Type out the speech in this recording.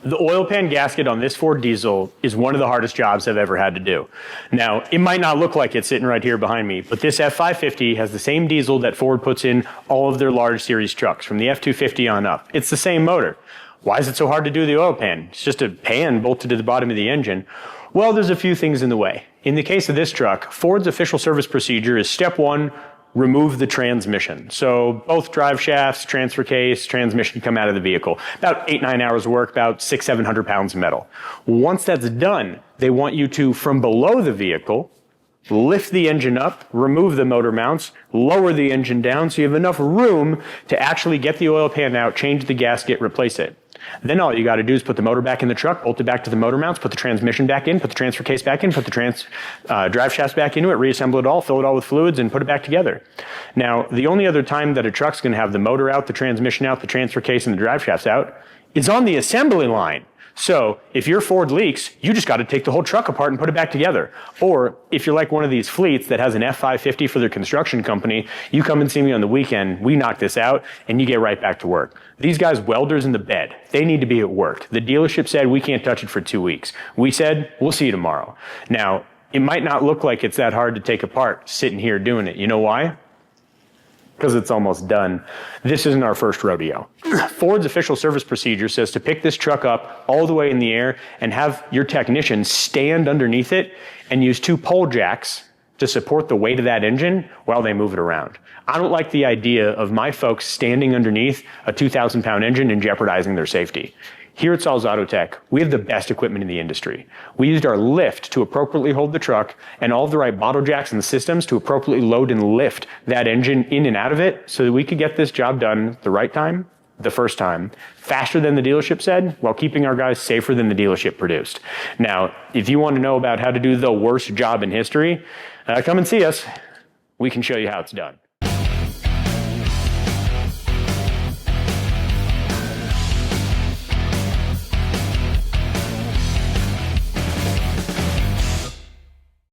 The oil pan gasket on this Ford diesel is one of the hardest jobs I've ever had to do. Now, it might not look like it's sitting right here behind me, but this F550 has the same diesel that Ford puts in all of their large series trucks, from the F250 on up. It's the same motor. Why is it so hard to do the oil pan? It's just a pan bolted to the bottom of the engine. Well, there's a few things in the way. In the case of this truck, Ford's official service procedure is step 1, remove the transmission. So both drive shafts, transfer case, transmission come out of the vehicle. About 8-9 hours of work, about 600-700 pounds of metal. Once that's done, they want you to, from below the vehicle, lift the engine up, remove the motor mounts, lower the engine down so you have enough room to actually get the oil pan out, change the gasket, replace it. Then all you got to do is put the motor back in the truck, bolt it back to the motor mounts, put the transmission back in, put the transfer case back in, put the drive shafts back into it, reassemble it all, fill it all with fluids, and put it back together. Now, the only other time that a truck's going to have the motor out, the transmission out, the transfer case, and the drive shafts out is on the assembly line. So if your Ford leaks, you just got to take the whole truck apart and put it back together. Or if you're like one of these fleets that has an F550 for their construction company, you come and see me on the weekend, we knock this out, and you get right back to work. These guys, welders in the bed, they need to be at work. The dealership said we can't touch it for 2 weeks. We said, we'll see you tomorrow. Now, it might not look like it's that hard to take apart sitting here doing it. You know why? Because it's almost done. This isn't our first rodeo. Ford's official service procedure says to pick this truck up all the way in the air and have your technician stand underneath it and use 2 pole jacks to support the weight of that engine while they move it around. I don't like the idea of my folks standing underneath a 2,000-pound engine and jeopardizing their safety. Here at Saul's Autotek, we have the best equipment in the industry. We used our lift to appropriately hold the truck and all of the right bottle jacks and systems to appropriately load and lift that engine in and out of it so that we could get this job done the right time, the first time, faster than the dealership said, while keeping our guys safer than the dealership produced. Now, if you want to know about how to do the worst job in history, come and see us. We can show you how it's done.